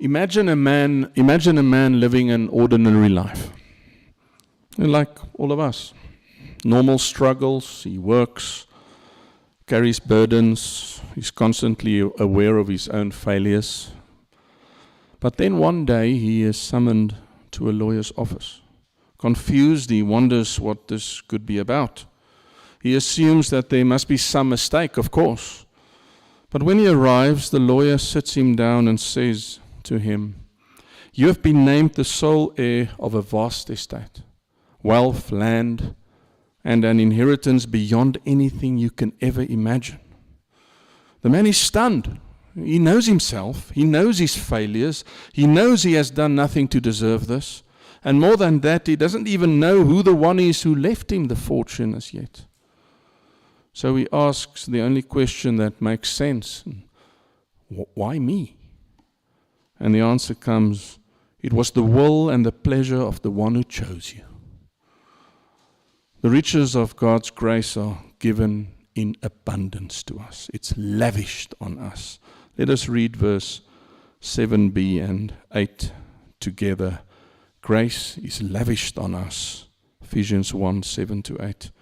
Imagine a man living an ordinary life, like all of us. Normal struggles, he works, carries burdens, he's constantly aware of his own failures. But then one day he is summoned to a lawyer's office. Confused, he wonders what this could be about. He assumes that there must be some mistake, of course. But when he arrives, the lawyer sits him down and says to him, "You have been named the sole heir of a vast estate, wealth, land, and an inheritance beyond anything you can ever imagine." The man is stunned. He knows himself. He knows his failures. He knows he has done nothing to deserve this. And more than that, he doesn't even know who the one is who left him the fortune as yet. So he asks the only question that makes sense: why me? And the answer comes: it was the will and the pleasure of the one who chose you. The riches of God's grace are given in abundance to us. It's lavished on us. Let us read verse 7b and 8 together. Grace is lavished on us. Ephesians 1, 7-8.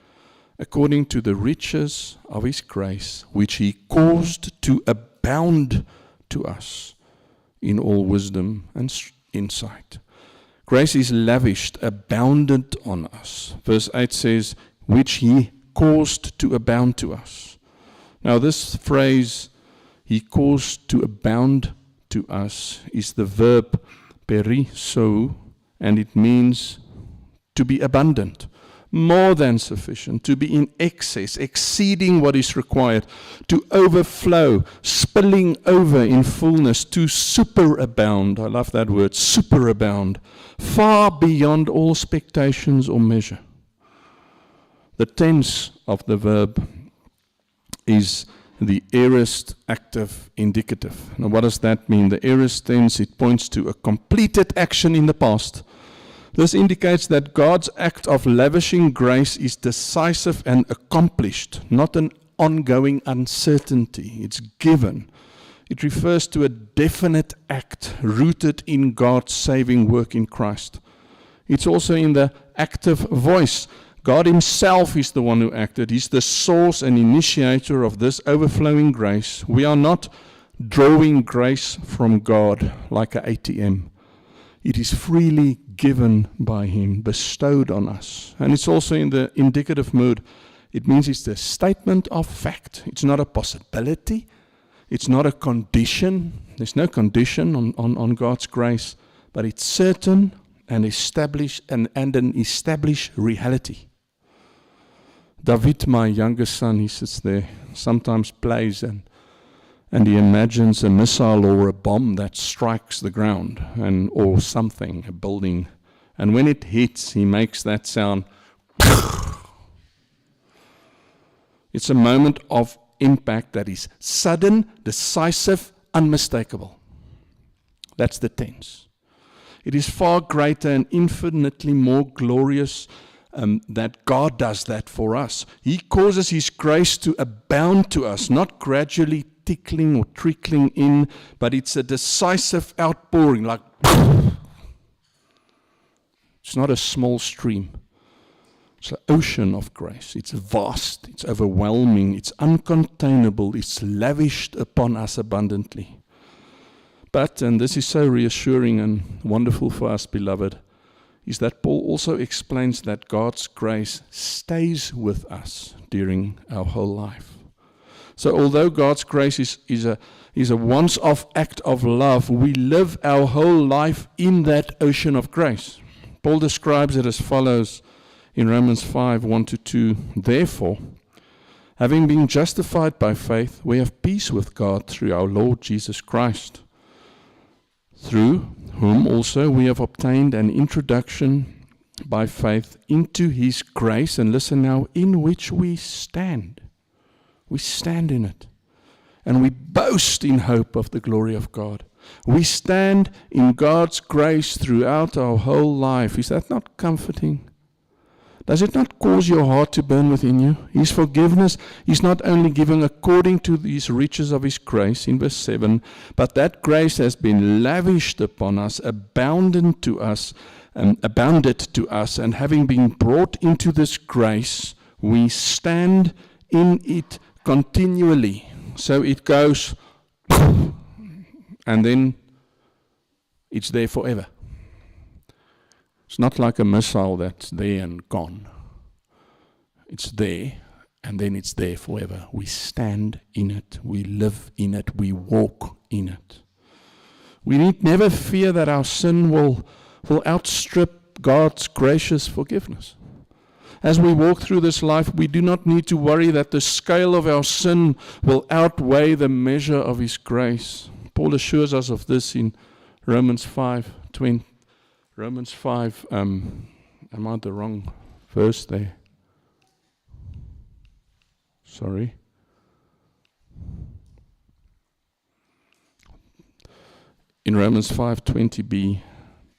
According to the riches of his grace, which he caused to abound to us in all wisdom and insight. Grace is lavished, abounded on us. Verse 8 says, which he caused to abound to us. Now this phrase, he caused to abound to us, is the verb perisou, and it means to be abundant, more than sufficient, to be in excess, exceeding what is required, to overflow, spilling over in fullness, to superabound. I love that word, superabound, far beyond all expectations or measure. The tense of the verb is the aorist active indicative. Now what does that mean? The aorist tense, it points to a completed action in the past. This indicates that God's act of lavishing grace is decisive and accomplished, not an ongoing uncertainty. It's given. It refers to a definite act rooted in God's saving work in Christ. It's also in the active voice. God himself is the one who acted. He's the source and initiator of this overflowing grace. We are not drawing grace from God like an ATM. It is freely given by him, bestowed on us. And it's also in the indicative mood. It means it's a statement of fact. It's not a possibility. It's not a condition. There's no condition on God's grace, but it's certain and established and an established reality. David, my youngest son, he sits there, sometimes plays and he imagines a missile or a bomb that strikes the ground or something, a building. And when it hits, he makes that sound. It's a moment of impact that is sudden, decisive, unmistakable. That's the tense. It is far greater and infinitely more glorious that God does that for us. He causes his grace to abound to us, not gradually tickling or trickling in, but it's a decisive outpouring, like it's not a small stream. It's an ocean of grace. It's vast, it's overwhelming, it's uncontainable, it's lavished upon us abundantly. But, and this is so reassuring and wonderful for us, beloved, is that Paul also explains that God's grace stays with us during our whole life. So although God's grace is a once-off act of love, we live our whole life in that ocean of grace. Paul describes it as follows in Romans 5, 1-2. Therefore, having been justified by faith, we have peace with God through our Lord Jesus Christ, through whom also we have obtained an introduction by faith into his grace, and listen now, in which we stand. We stand in it, and we boast in hope of the glory of God. We stand in God's grace throughout our whole life. Is that not comforting? Does it not cause your heart to burn within you? His forgiveness is not only given according to these riches of His grace in verse 7, but that grace has been lavished upon us, abounded to us, and having been brought into this grace, we stand in it continually. So it goes, and then it's there forever. It's not like a missile that's there and gone. It's there, and then it's there forever. We stand in it, we live in it, we walk in it. We need never fear that our sin will outstrip God's gracious forgiveness. As we walk through this life, we do not need to worry that the scale of our sin will outweigh the measure of His grace. Paul assures us of this in Romans 5:20. Romans 5, am I the wrong verse there? Sorry. In Romans 5:20b,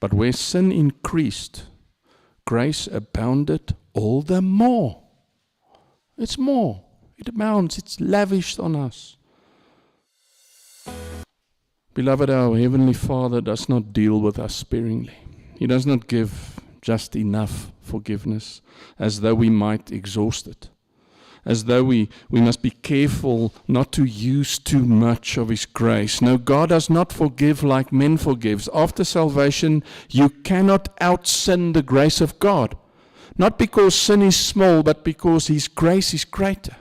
but where sin increased, grace abounded all the more. It's more. It abounds. It's lavished on us. Beloved, our Heavenly Father does not deal with us sparingly. He does not give just enough forgiveness, as though we might exhaust it, as though we must be careful not to use too much of His grace. No, God does not forgive like men forgive. After salvation, you cannot out-sin the grace of God. Not because sin is small, but because His grace is greater.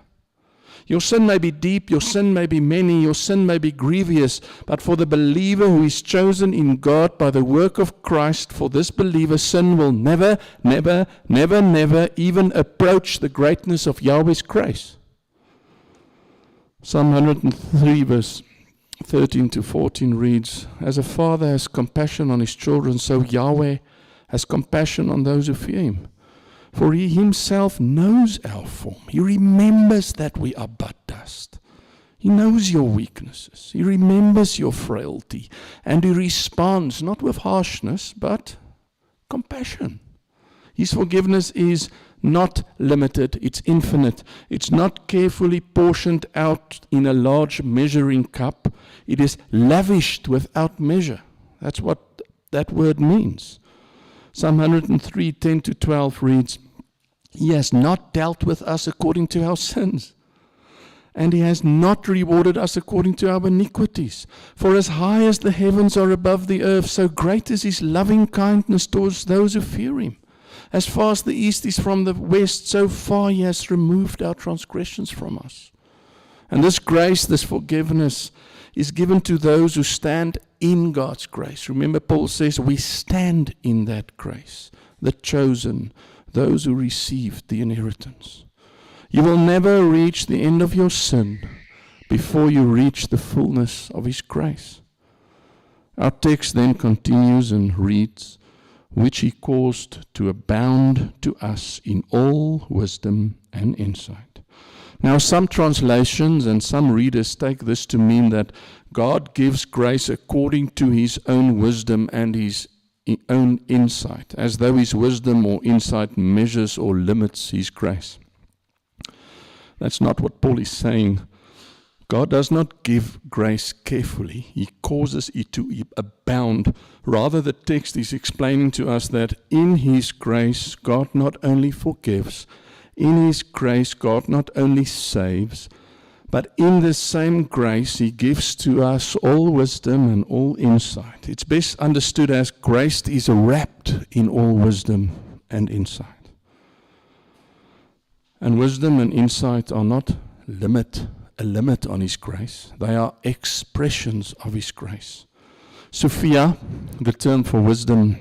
Your sin may be deep, your sin may be many, your sin may be grievous, but for the believer who is chosen in God by the work of Christ, for this believer, sin will never, never, never, never even approach the greatness of Yahweh's grace. Psalm 103 verse 13 to 14 reads, as a father has compassion on his children, so Yahweh has compassion on those who fear Him. For He Himself knows our form. He remembers that we are but dust. He knows your weaknesses. He remembers your frailty. And He responds not with harshness, but compassion. His forgiveness is not limited. It's infinite. It's not carefully portioned out in a large measuring cup. It is lavished without measure. That's what that word means. Psalm 103, 10 to 12 reads, He has not dealt with us according to our sins, and He has not rewarded us according to our iniquities. For as high as the heavens are above the earth, so great is His loving kindness towards those who fear Him. As far as the east is from the west, so far He has removed our transgressions from us. And this grace, this forgiveness, is given to those who stand in God's grace. Remember, Paul says we stand in that grace, the chosen, those who received the inheritance. You will never reach the end of your sin before you reach the fullness of His grace. Our text then continues and reads, which He caused to abound to us in all wisdom and insight. Now, some translations and some readers take this to mean that God gives grace according to His own wisdom and His own insight, as though His wisdom or insight measures or limits His grace. That's not what Paul is saying. God does not give grace carefully. He causes it to abound. Rather, the text is explaining to us that in His grace, God not only forgives, in His grace, God not only saves, but in the same grace, He gives to us all wisdom and all insight. It's best understood as grace is wrapped in all wisdom and insight. And wisdom and insight are not a limit on His grace. They are expressions of His grace. Sophia, the term for wisdom,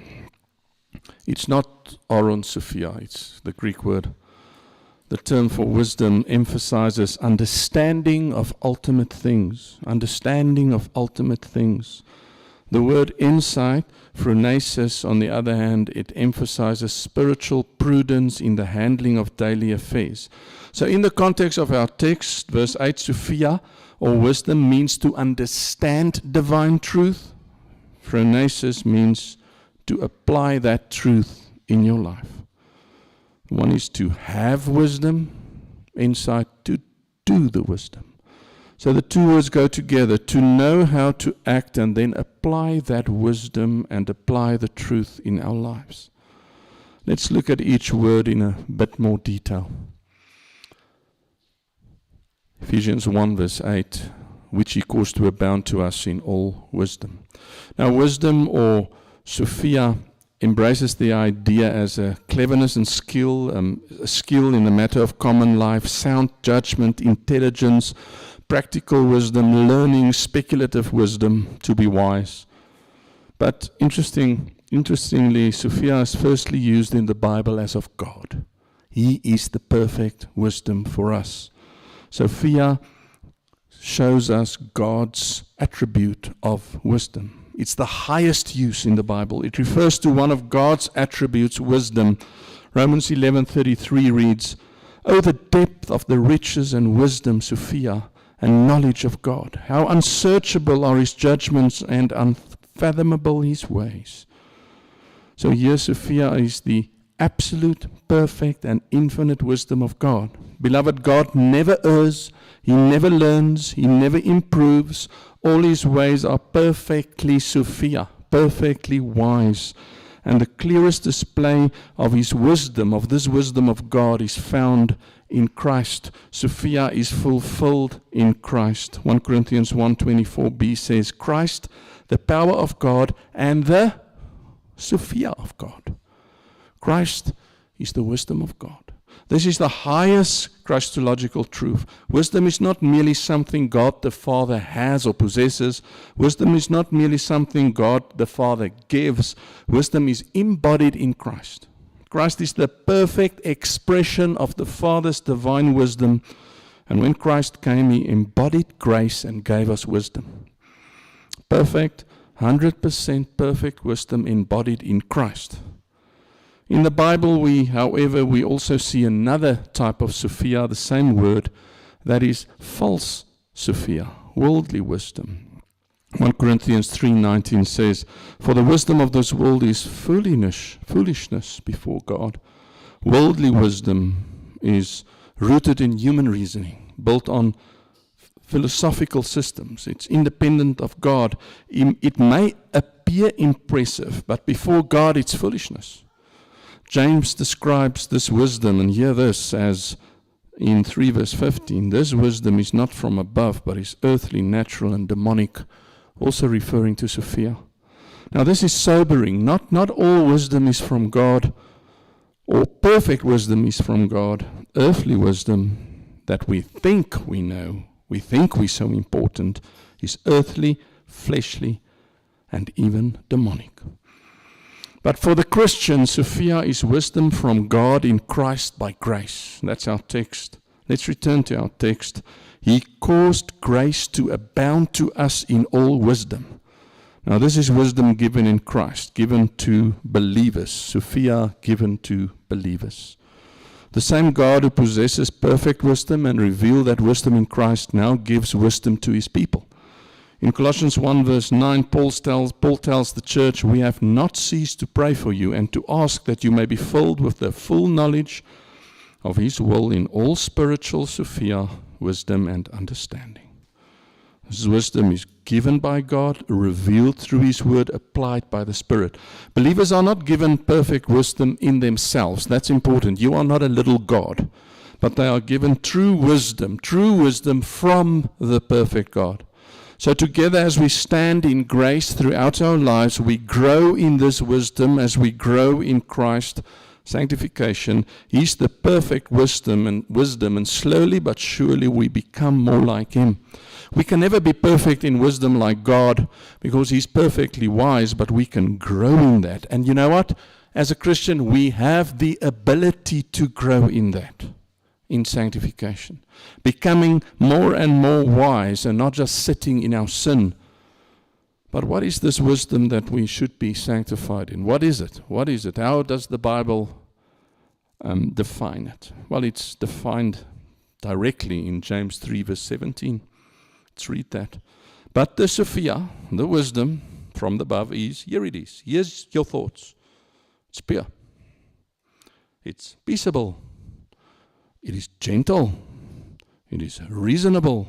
it's not Aron Sophia, it's the Greek word. The term for wisdom emphasizes understanding of ultimate things. Understanding of ultimate things. The word insight, phronesis, on the other hand, it emphasizes spiritual prudence in the handling of daily affairs. So in the context of our text, verse 8, Sophia, or wisdom, means to understand divine truth. Phronesis means to apply that truth in your life. One is to have wisdom, insight, to do the wisdom. So the two words go together, to know how to act and then apply that wisdom and apply the truth in our lives. Let's look at each word in a bit more detail. Ephesians 1 verse 8, which he caused to abound to us in all wisdom. Now wisdom, or Sophia, embraces the idea as a cleverness and skill, a skill in the matter of common life, sound judgment, intelligence, practical wisdom, learning, speculative wisdom, to be wise. But interestingly, Sophia is firstly used in the Bible as of God. He is the perfect wisdom for us. Sophia shows us God's attribute of wisdom. It's the highest use in the Bible. It refers to one of God's attributes, wisdom. Romans 11:33 reads, "Oh, the depth of the riches and wisdom, Sophia, and knowledge of God. How unsearchable are his judgments and unfathomable his ways." So here Sophia is the absolute, perfect, and infinite wisdom of God. Beloved, God never errs, he never learns, he never improves. All his ways are perfectly Sophia, perfectly wise. And the clearest display of his wisdom, of this wisdom of God, is found in Christ. Sophia is fulfilled in Christ. 1 Corinthians 1:24b says, Christ, the power of God and the Sophia of God. Christ is the wisdom of God. This is the highest Christological truth. Wisdom is not merely something God the Father has or possesses. Wisdom is not merely something God the Father gives. Wisdom is embodied in Christ. Christ is the perfect expression of the Father's divine wisdom. And when Christ came, he embodied grace and gave us wisdom. Perfect, 100% perfect wisdom embodied in Christ. In the Bible, however, we also see another type of Sophia, the same word, that is false Sophia, worldly wisdom. 1 Corinthians 3:19 says, "For the wisdom of this world is foolishness before God." Worldly wisdom is rooted in human reasoning, built on philosophical systems. It's independent of God. It may appear impressive, but before God it's foolishness. James describes this wisdom, and hear this, as in 3 verse 15, "This wisdom is not from above, but is earthly, natural, and demonic," also referring to Sophia. Now this is sobering. Not all wisdom is from God, or perfect wisdom is from God. Earthly wisdom that we think we know, we think we're so important, is earthly, fleshly, and even demonic. But for the Christian, Sophia is wisdom from God in Christ by grace. That's our text. Let's return to our text. He caused grace to abound to us in all wisdom. Now this is wisdom given in Christ, given to believers. Sophia given to believers. The same God who possesses perfect wisdom and revealed that wisdom in Christ now gives wisdom to his people. In Colossians 1 verse 9, Paul tells the church, "We have not ceased to pray for you and to ask that you may be filled with the full knowledge of his will in all spiritual Sophia, wisdom and understanding." This wisdom is given by God, revealed through his word, applied by the Spirit. Believers are not given perfect wisdom in themselves. That's important. You are not a little God. But they are given true wisdom from the perfect God. So together, as we stand in grace throughout our lives, we grow in this wisdom as we grow in Christ. Sanctification, he's the perfect wisdom, and slowly but surely we become more like him. We can never be perfect in wisdom like God because he's perfectly wise, but we can grow in that. And you know what? As a Christian, we have the ability to grow in that. In sanctification, becoming more and more wise and not just sitting in our sin. But what is this wisdom that we should be sanctified in? What is it? What is it? How does the Bible define it? Well, it's defined directly in James 3 verse 17. Let's read that. "But the Sophia, the wisdom from above is," here it is, here's your thoughts. It's pure. It's peaceable. It is gentle. It is reasonable.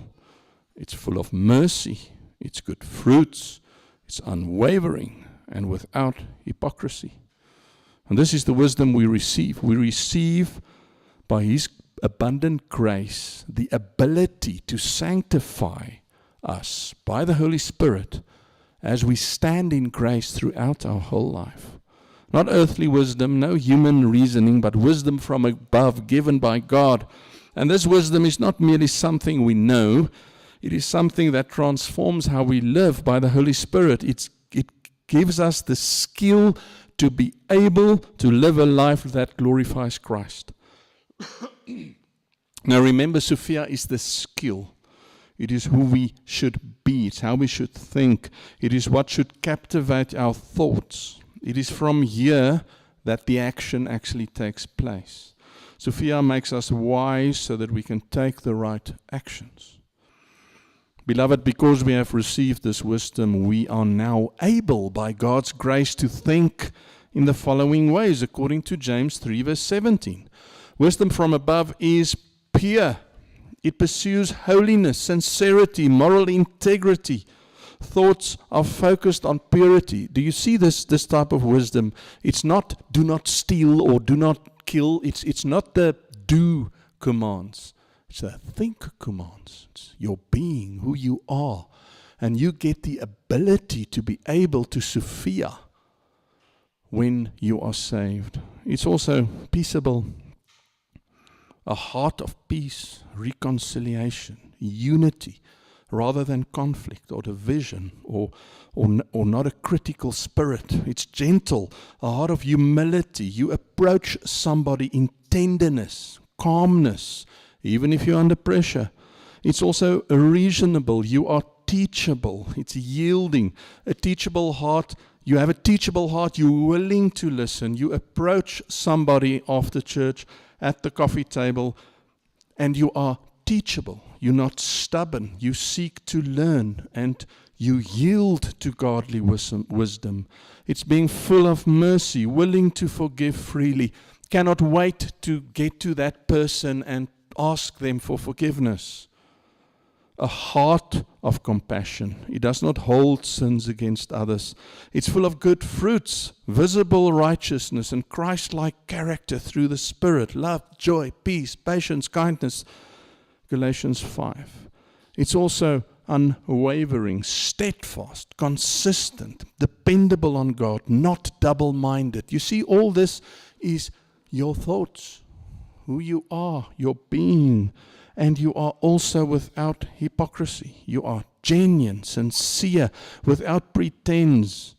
It's full of mercy. It's good fruits. It's unwavering and without hypocrisy. And this is the wisdom we receive. We receive by His abundant grace the ability to sanctify us by the Holy Spirit as we stand in grace throughout our whole life. Not earthly wisdom, no human reasoning, but wisdom from above given by God. And this wisdom is not merely something we know, it is something that transforms how we live by the Holy Spirit. It gives us the skill to be able to live a life that glorifies Christ. Now remember, Sophia is the skill. It is who we should be. It's how we should think. It is what should captivate our thoughts. It is from here that the action actually takes place. Sophia makes us wise so that we can take the right actions. Beloved, because we have received this wisdom, we are now able, by God's grace, to think in the following ways, according to James 3, verse 17. Wisdom from above is pure. It pursues holiness, sincerity, moral integrity. Thoughts are focused on purity. Do you see this type of wisdom? It's not do not steal or do not kill. It's not the do commands. It's the think commands. It's your being, who you are. And you get the ability to be able to Sophia when you are saved. It's also peaceable. A heart of peace, reconciliation, unity, rather than conflict or division or not a critical spirit. It's gentle, a heart of humility. You approach somebody in tenderness, calmness, even if you're under pressure. It's also reasonable. You are teachable. It's yielding. A teachable heart. You have a teachable heart. You're willing to listen. You approach somebody after church at the coffee table, and you are teachable. You're not stubborn. You seek to learn, and you yield to godly wisdom. It's being full of mercy, willing to forgive freely, cannot wait to get to that person and ask them for forgiveness. A heart of compassion. It does not hold sins against others. It's full of good fruits, visible righteousness, and Christ-like character through the Spirit, love, joy, peace, patience, kindness. Galatians 5. It's also unwavering, steadfast, consistent, dependable on God, not double-minded. You see, all this is your thoughts, who you are, your being. And you are also without hypocrisy. You are genuine, sincere, without pretense.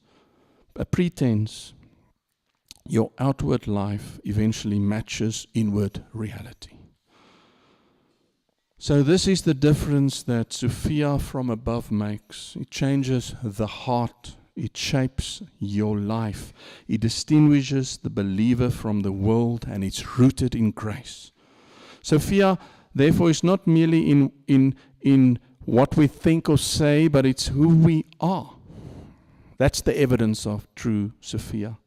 Your outward life eventually matches inward reality. So this is the difference that Sophia from above makes. It changes the heart. It shapes your life. It distinguishes the believer from the world, and it's rooted in grace. Sophia, therefore, it's not merely in what we think or say, but it's who we are. That's the evidence of true Sophia.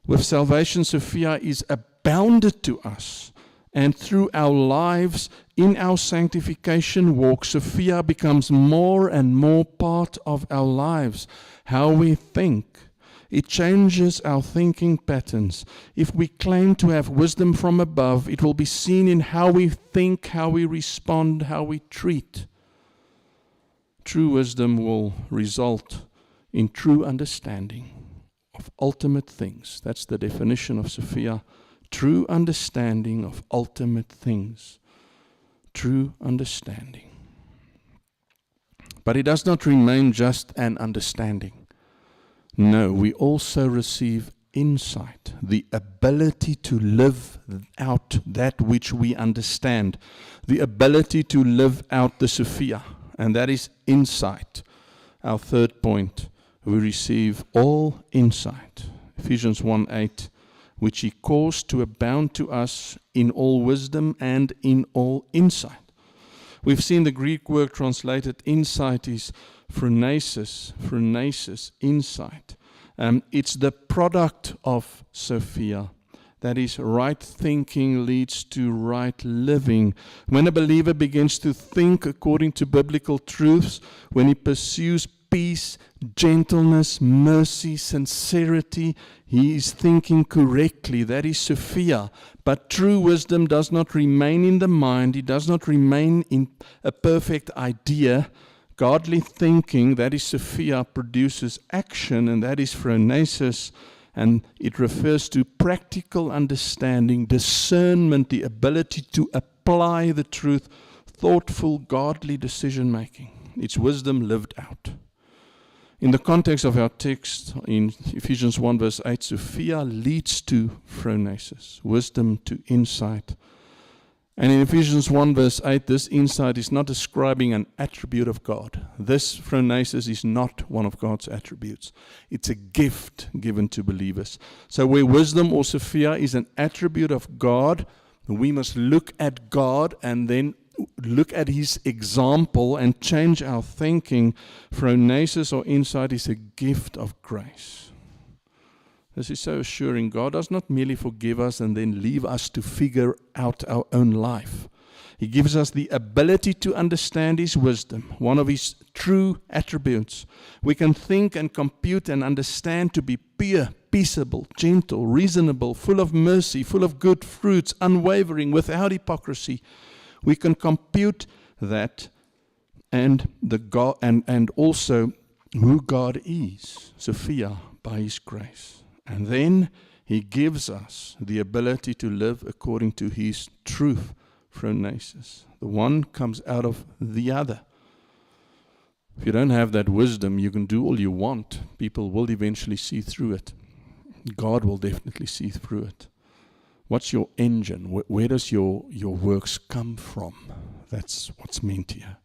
With salvation, Sophia is abounded to us. And through our lives, in our sanctification walk, Sophia becomes more and more part of our lives. How we think. It changes our thinking patterns. If we claim to have wisdom from above, it will be seen in how we think, how we respond, how we treat. True wisdom will result in true understanding of ultimate things. That's the definition of Sophia. True understanding of ultimate things. True understanding. But it does not remain just an understanding. No, we also receive insight, the ability to live out that which we understand, the ability to live out the Sophia, and that is insight. Our third point, we receive all insight. Ephesians 1:8, which He caused to abound to us in all wisdom and in all insight. We've seen the Greek word translated insight is phronesis, insight. It's the product of Sophia. That is, right thinking leads to right living. When a believer begins to think according to biblical truths, when he pursues peace, gentleness, mercy, sincerity, he is thinking correctly. That is Sophia. But true wisdom does not remain in the mind. It does not remain in a perfect idea. Godly thinking, that is Sophia, produces action, and that is phronesis. And it refers to practical understanding, discernment, the ability to apply the truth, thoughtful, godly decision making. It's wisdom lived out. In the context of our text in Ephesians 1 verse 8, Sophia leads to phronesis, wisdom to insight. And in Ephesians 1 verse 8, this insight is not describing an attribute of God. This phronesis is not one of God's attributes. It's a gift given to believers. So where wisdom or Sophia is an attribute of God, we must look at God and then look at His example and change our thinking. Phronesis or insight is a gift of grace. This is so assuring. God does not merely forgive us and then leave us to figure out our own life. He gives us the ability to understand His wisdom, one of His true attributes. We can think and compute and understand to be pure, peaceable, gentle, reasonable, full of mercy, full of good fruits, unwavering, without hypocrisy. We can compute that and also who God is, Sophia, by His grace. And then He gives us the ability to live according to His truth, phronesis. The one comes out of the other. If you don't have that wisdom, you can do all you want. People will eventually see through it. God will definitely see through it. What's your engine? Where does your works come from? That's what's meant here.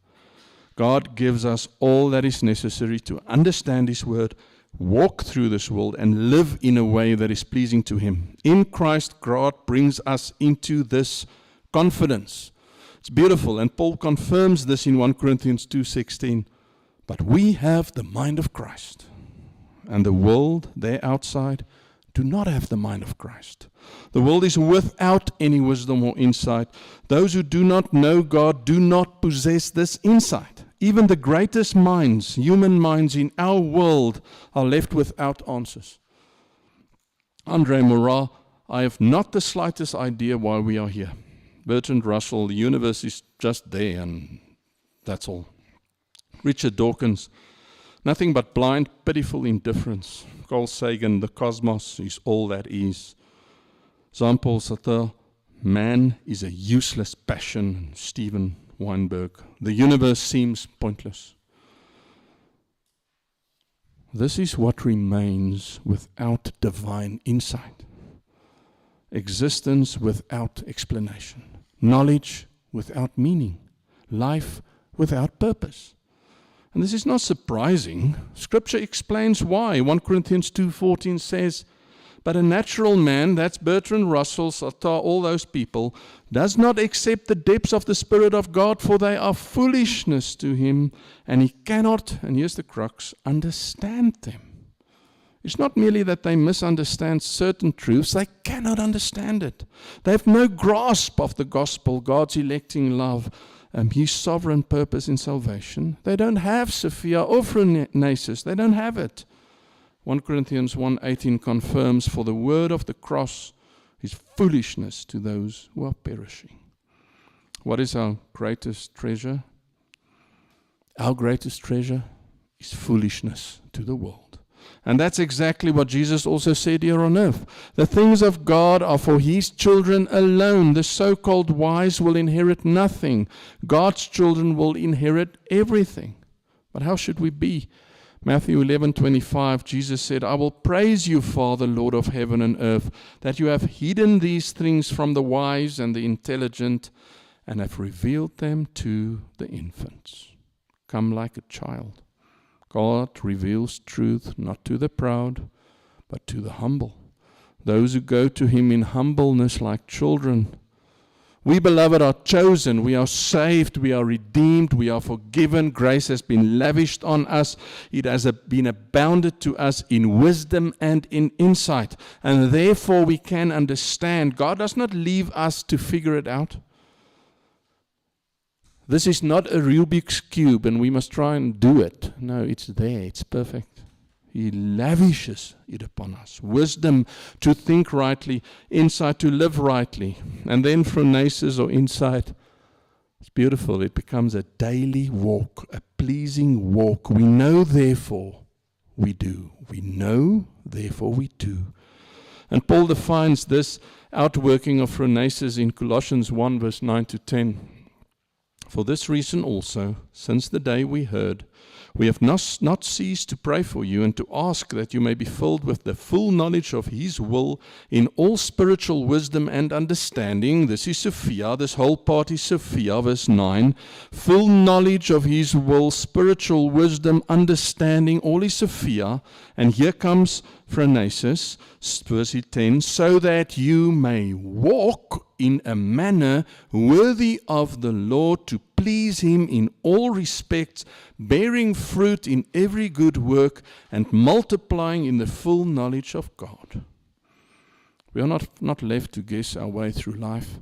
God gives us all that is necessary to understand His word, walk through this world, and live in a way that is pleasing to Him. In Christ, God brings us into this confidence. It's beautiful, and Paul confirms this in 1 Corinthians 2:16. But we have the mind of Christ, and the world there outside do not have the mind of Christ. The world is without any wisdom or insight. Those who do not know God do not possess this insight. Even the greatest minds, human minds in our world, are left without answers. André Morat, I have not the slightest idea why we are here. Bertrand Russell, the universe is just there and that's all. Richard Dawkins, nothing but blind, pitiful indifference. Carl Sagan, the cosmos is all that is. Jean-Paul Sartre, man is a useless passion. Stephen Weinberg, the universe seems pointless. This is what remains without divine insight. Existence without explanation. Knowledge without meaning. Life without purpose. And this is not surprising. Scripture explains why. 1 Corinthians 2:14 says, but a natural man, that's Bertrand Russell, Sartre, all those people, does not accept the depths of the Spirit of God, for they are foolishness to him, and he cannot, and here's the crux, understand them. It's not merely that they misunderstand certain truths, they cannot understand it. They have no grasp of the gospel, God's electing love, His sovereign purpose in salvation. They don't have Sophia or phronesis. They don't have it. 1 Corinthians 1:18 confirms, for the word of the cross is foolishness to those who are perishing. What is our greatest treasure? Our greatest treasure is foolishness to the world. And that's exactly what Jesus also said here on earth. The things of God are for His children alone. The so-called wise will inherit nothing. God's children will inherit everything. But how should we be? Matthew 11:25, Jesus said, I will praise you, Father, Lord of heaven and earth, that you have hidden these things from the wise and the intelligent and have revealed them to the infants. Come like a child. God reveals truth not to the proud, but to the humble. Those who go to Him in humbleness like children We, beloved, are chosen, we are saved, we are redeemed, we are forgiven. Grace has been lavished on us. It has been abounded to us in wisdom and in insight. And therefore we can understand. God does not leave us to figure it out. This is not a Rubik's Cube and we must try and do it. No, it's there, it's perfect. He lavishes it upon us. Wisdom to think rightly, insight to live rightly. And then phronesis or insight, it's beautiful. It becomes a daily walk, a pleasing walk. We know, therefore we do. We know, therefore we do. And Paul defines this outworking of phronesis in Colossians 1 verse 9 to 10. For this reason also, since the day we heard, we have not ceased to pray for you and to ask that you may be filled with the full knowledge of His will in all spiritual wisdom and understanding. This is Sophia, this whole part is Sophia, verse 9. Full knowledge of His will, spiritual wisdom, understanding, all is Sophia. And here comes phronesis, verse 10, so that you may walk in a manner worthy of the Lord, to please Him in all respects, bearing fruit in every good work and multiplying in the full knowledge of God. We are not left to guess our way through life.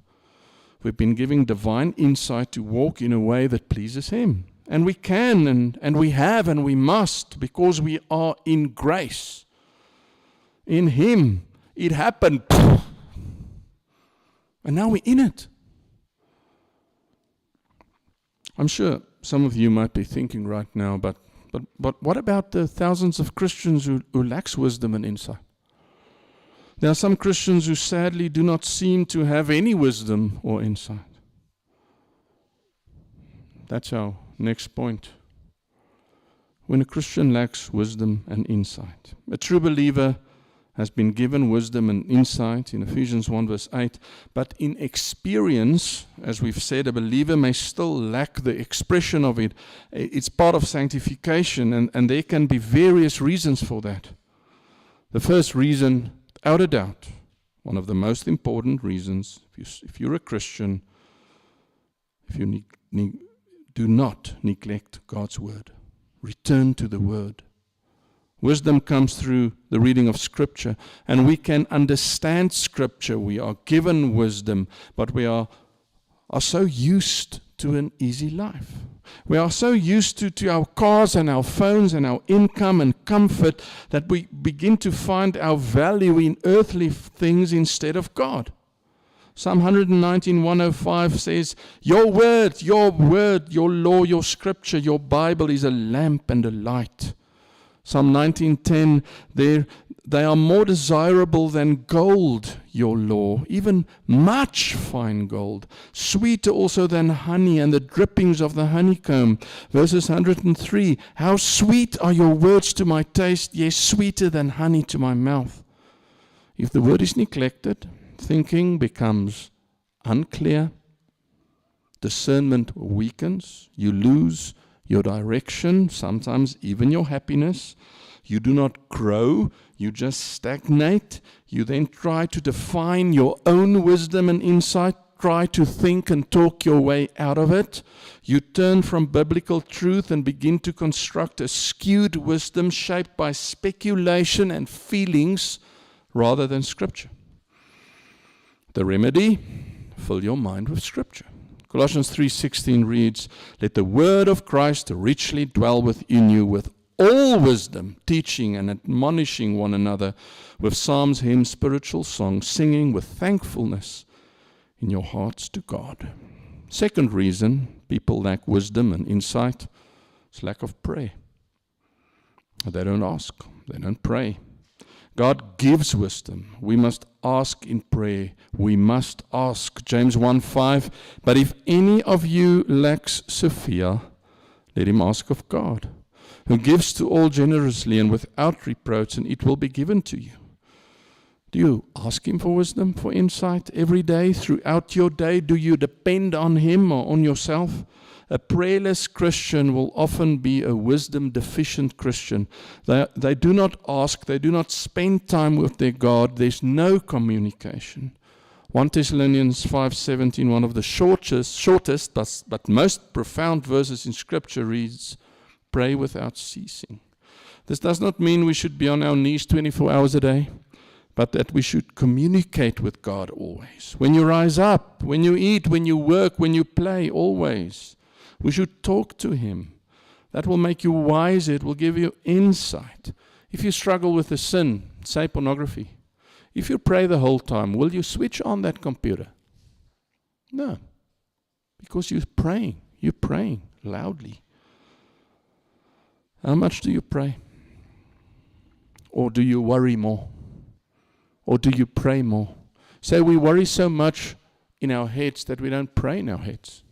We've been given divine insight to walk in a way that pleases Him. And we can, and we have, and we must, because we are in grace. In Him, it happened. And now we're in it. I'm sure some of you might be thinking right now, but what about the thousands of Christians who lacks wisdom and insight? There are some Christians who sadly do not seem to have any wisdom or insight. That's our next point. When a Christian lacks wisdom and insight, a true believer has been given wisdom and insight in Ephesians 1 verse 8, but in experience, as we've said, a believer may still lack the expression of it. It's part of sanctification, and there can be various reasons for that. The first reason, without a doubt, one of the most important reasons, if you're a Christian, if you do not neglect God's word. Return to the word. Wisdom comes through the reading of Scripture, and we can understand Scripture. We are given wisdom, but we are so used to an easy life. We are so used to our cars and our phones and our income and comfort that we begin to find our value in earthly things instead of God. Psalm 119:105 says, your word, your law, your Scripture, your Bible is a lamp and a light. Psalm 19:10, they are more desirable than gold, your law, even much fine gold, sweeter also than honey and the drippings of the honeycomb. Verses 103, how sweet are your words to my taste, yes, sweeter than honey to my mouth. If the word is neglected, thinking becomes unclear, discernment weakens, you lose your direction, sometimes even your happiness. You do not grow, you just stagnate. You then try to define your own wisdom and insight, try to think and talk your way out of it. You turn from biblical truth and begin to construct a skewed wisdom shaped by speculation and feelings rather than Scripture. The remedy, fill your mind with Scripture. Colossians 3:16 reads, let the word of Christ richly dwell within you with all wisdom, teaching and admonishing one another with psalms, hymns, spiritual songs, singing with thankfulness in your hearts to God. Second reason people lack wisdom and insight is lack of prayer. They don't ask, they don't pray. God gives wisdom. We must ask in prayer. We must ask. James 1:5, but if any of you lacks Sophia, let him ask of God, who gives to all generously and without reproach, and it will be given to you. Do you ask Him for wisdom, for insight every day, throughout your day? Do you depend on Him or on yourself? A prayerless Christian will often be a wisdom-deficient Christian. They do not ask, they do not spend time with their God. There's no communication. 1 Thessalonians 5:17, one of the shortest but most profound verses in Scripture reads, "Pray without ceasing." This does not mean we should be on our knees 24 hours a day, but that we should communicate with God always. When you rise up, when you eat, when you work, when you play, always. We should talk to Him. That will make you wiser. It will give you insight. If you struggle with a sin, say pornography, if you pray the whole time, will you switch on that computer? No. Because you're praying. You're praying loudly. How much do you pray? Or do you worry more? Or do you pray more? So we worry so much in our heads that we don't pray in our heads.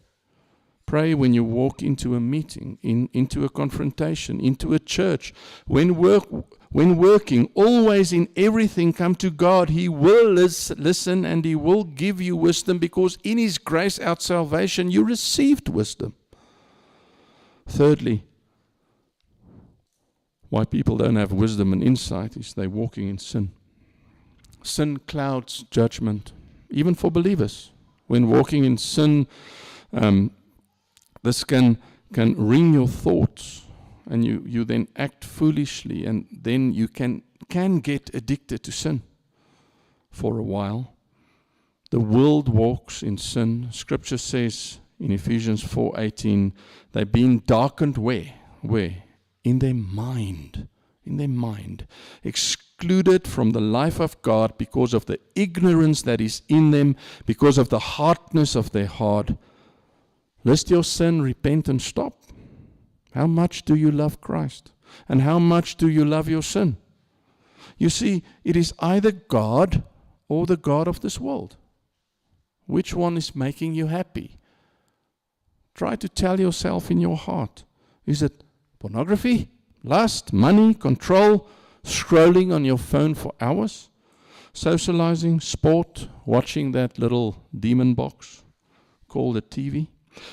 Pray when you walk into a meeting, into a confrontation, into a church. When working, always in everything, come to God. He will listen and He will give you wisdom, because in His grace, our salvation, you received wisdom. Thirdly, why people don't have wisdom and insight is they're walking in sin. Sin clouds judgment, even for believers. When walking in sin, this can ring your thoughts, and you then act foolishly, and then you can get addicted to sin for a while. The world walks in sin. Scripture says in Ephesians 4:18, they're being darkened where? Where? In their mind. In their mind. Excluded from the life of God because of the ignorance that is in them, because of the hardness of their heart. List your sin, repent, and stop. How much do you love Christ? And how much do you love your sin? You see, it is either God or the God of this world. Which one is making you happy? Try to tell yourself in your heart. Is it pornography, lust, money, control, scrolling on your phone for hours, socializing, sport, watching that little demon box called a TV?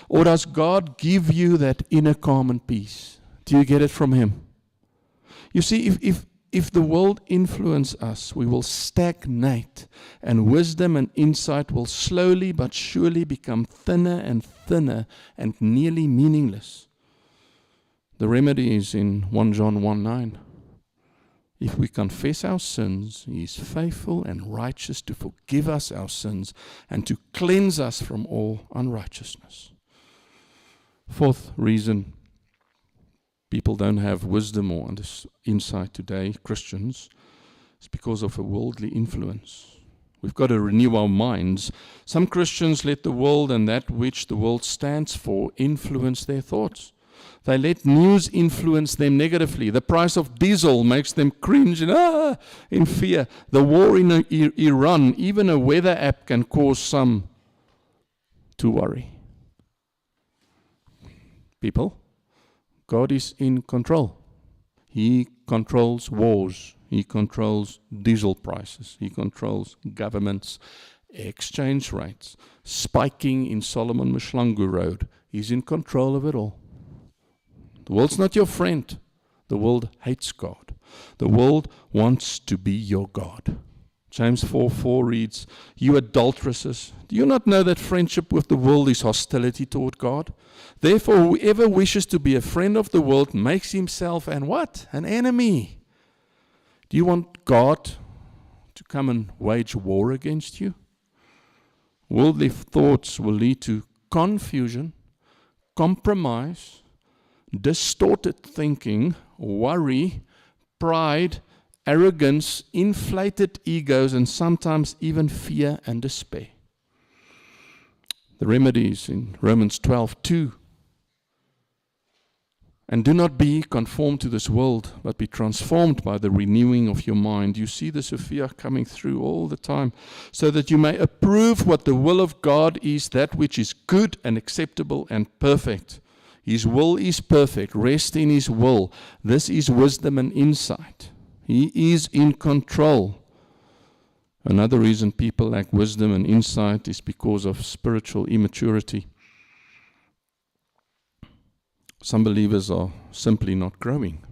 Or does God give you that inner calm and peace? Do you get it from Him? You see, if the world influences us, we will stagnate, and wisdom and insight will slowly but surely become thinner and nearly meaningless. The remedy is in 1 John 1:9. If we confess our sins, He is faithful and righteous to forgive us our sins and to cleanse us from all unrighteousness. Fourth reason people don't have wisdom or insight today, Christians, is because of a worldly influence. We've got to renew our minds. Some Christians let the world and that which the world stands for influence their thoughts. They let news influence them negatively. The price of diesel makes them cringe and in fear. The war in Iran, even a weather app can cause some to worry. People, God is in control. He controls wars. He controls diesel prices. He controls governments, exchange rates, spiking in Solomon Mshlangu Road. He's in control of it all. The world's not your friend. The world hates God. The world wants to be your God. James 4:4 reads, "You adulteresses, do you not know that friendship with the world is hostility toward God? Therefore, whoever wishes to be a friend of the world makes himself an what? An enemy." Do you want God to come and wage war against you? Worldly thoughts will lead to confusion, compromise, distorted thinking, worry, pride, arrogance, inflated egos, and sometimes even fear and despair. The remedy is in Romans 12:2. And do not be conformed to this world, but be transformed by the renewing of your mind. You see the Sophia coming through all the time, so that you may approve what the will of God is, that which is good and acceptable and perfect. His will is perfect. Rest in His will. This is wisdom and insight. He is in control. Another reason people lack wisdom and insight is because of spiritual immaturity. Some believers are simply not growing.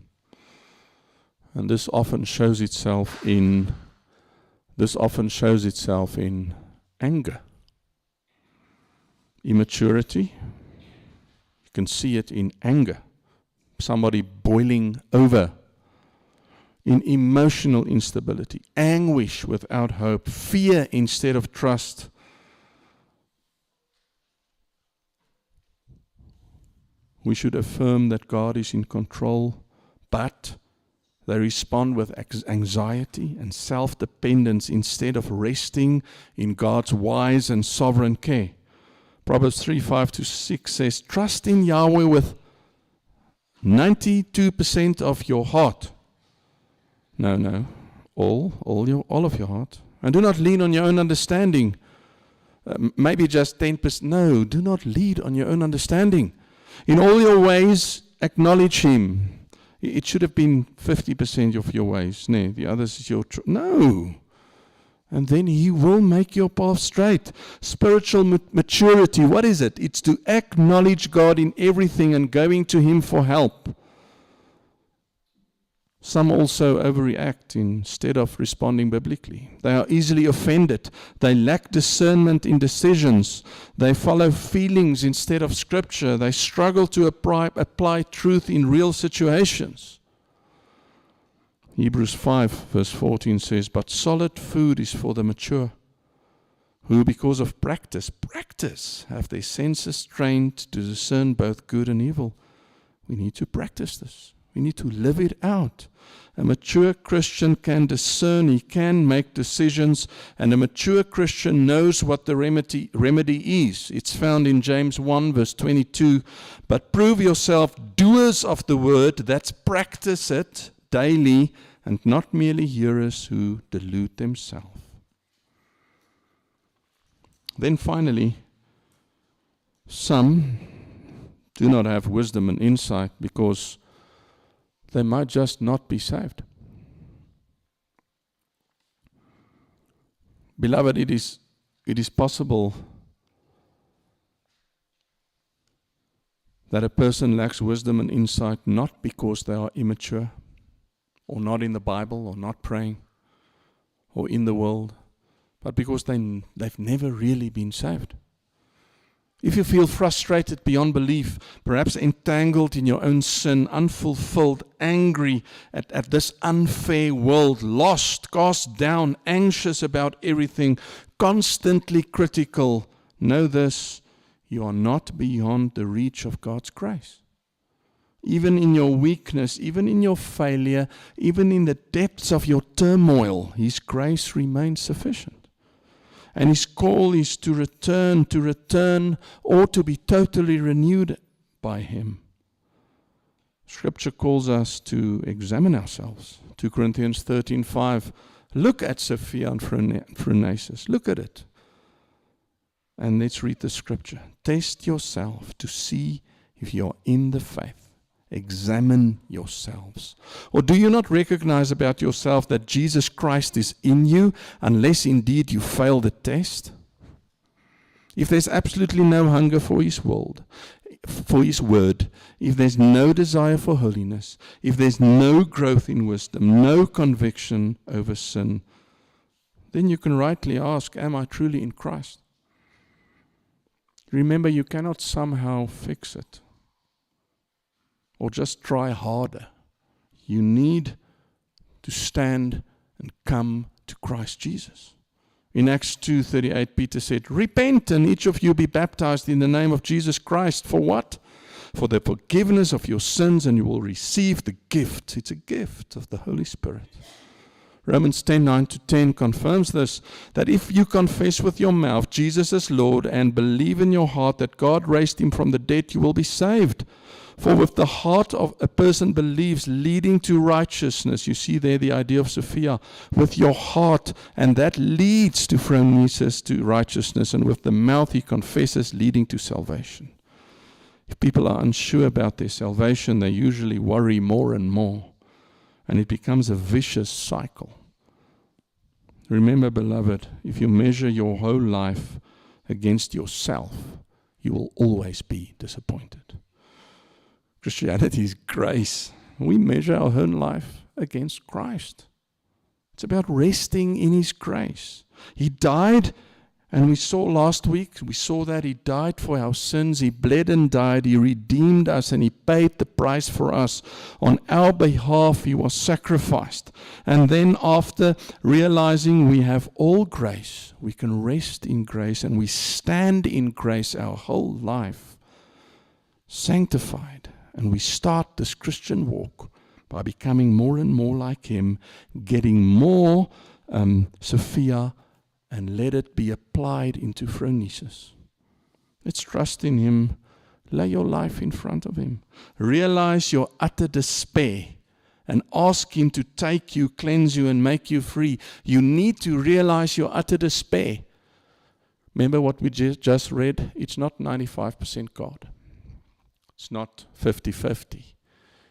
And this often shows itself in anger. Immaturity, you can see it in anger. Somebody boiling over. In emotional instability, anguish without hope, fear instead of trust. We should affirm that God is in control, but they respond with anxiety and self-dependence instead of resting in God's wise and sovereign care. Proverbs 3:5-6 says, trust in Yahweh with 92% of your heart. No, all of your heart. And do not lean on your own understanding. Maybe just 10%. No, do not lead on your own understanding. In all your ways, acknowledge Him. It should have been 50% of your ways. No, the others is your no. And then He will make your path straight. Spiritual maturity, what is it? It's to acknowledge God in everything and going to Him for help. Some also overreact instead of responding biblically. They are easily offended. They lack discernment in decisions. They follow feelings instead of Scripture. They struggle to apply truth in real situations. Hebrews 5:14 says, but solid food is for the mature, who because of practice, have their senses trained to discern both good and evil. We need to practice this. We need to live it out. A mature Christian can discern, he can make decisions, and a mature Christian knows what the remedy is. It's found in James 1:22. But prove yourself doers of the word, that's practice it daily, and not merely hearers who delude themselves. Then finally, some do not have wisdom and insight because they might just not be saved. Beloved, it is possible that a person lacks wisdom and insight not because they are immature, or not in the Bible, or not praying, or in the world, but because they've never really been saved. If you feel frustrated beyond belief, perhaps entangled in your own sin, unfulfilled, angry at this unfair world, lost, cast down, anxious about everything, constantly critical, know this, you are not beyond the reach of God's grace. Even in your weakness, even in your failure, even in the depths of your turmoil, His grace remains sufficient. And His call is to return, or to be totally renewed by Him. Scripture calls us to examine ourselves. 2 Corinthians 13:5. Look at Sophia and Phronesis. Look at it. And let's read the Scripture. Test yourself to see if you are in the faith. Examine yourselves. Or do you not recognize about yourself that Jesus Christ is in you, unless indeed you fail the test? If there's absolutely no hunger for His word, if there's no desire for holiness, if there's no growth in wisdom, no conviction over sin, then you can rightly ask, am I truly in Christ? Remember, you cannot somehow fix it, or just try harder. You need to stand and come to Christ Jesus. In Acts 2:38, Peter said, repent and each of you be baptized in the name of Jesus Christ. For what? For the forgiveness of your sins, and you will receive the gift. It's a gift of the Holy Spirit. Romans 10:9-10 confirms this, that if you confess with your mouth Jesus is Lord and believe in your heart that God raised Him from the dead, you will be saved. For with the heart of a person believes, leading to righteousness. You see there the idea of Sophia. With your heart, and that leads to phronesis, to righteousness. And with the mouth he confesses, leading to salvation. If people are unsure about their salvation, they usually worry more and more. And it becomes a vicious cycle. Remember, beloved, if you measure your whole life against yourself, you will always be disappointed. Christianity is grace. We measure our own life against Christ. It's about resting in His grace. He died And we saw last week, we saw that He died for our sins. He bled and died. He redeemed us and He paid the price for us. On our behalf, He was sacrificed. And then after realizing we have all grace, we can rest in grace and we stand in grace our whole life, sanctified. And we start this Christian walk by becoming more and more like Him, getting more Sophia, and let it be applied into phronesis. Let's trust in Him. Lay your life in front of Him. Realize your utter despair and ask Him to take you, cleanse you, and make you free. You need to realize your utter despair. Remember what we just read? It's not 95% God. It's not 50-50.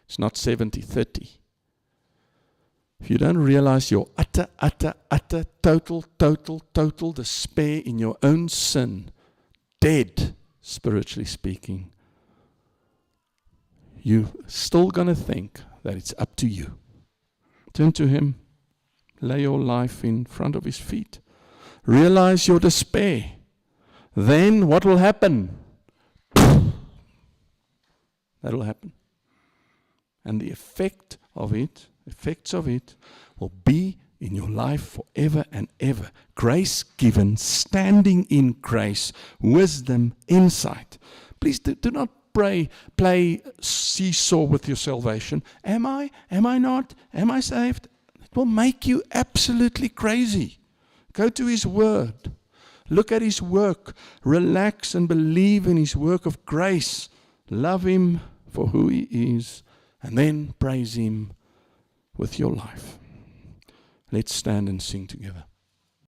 It's not 70-30. If you don't realize your utter, total despair in your own sin, dead, spiritually speaking, you're still going to think that it's up to you. Turn to Him. Lay your life in front of His feet. Realize your despair. Then what will happen? That will happen. And the effects of it will be in your life forever and ever. Grace given, standing in grace, wisdom, insight. Please do not play seesaw with your salvation. Am I? Am I not? Am I saved? It will make you absolutely crazy. Go to His Word. Look at His work. Relax and believe in His work of grace. Love Him for who He is. And then praise Him with your life. Let's stand and sing together.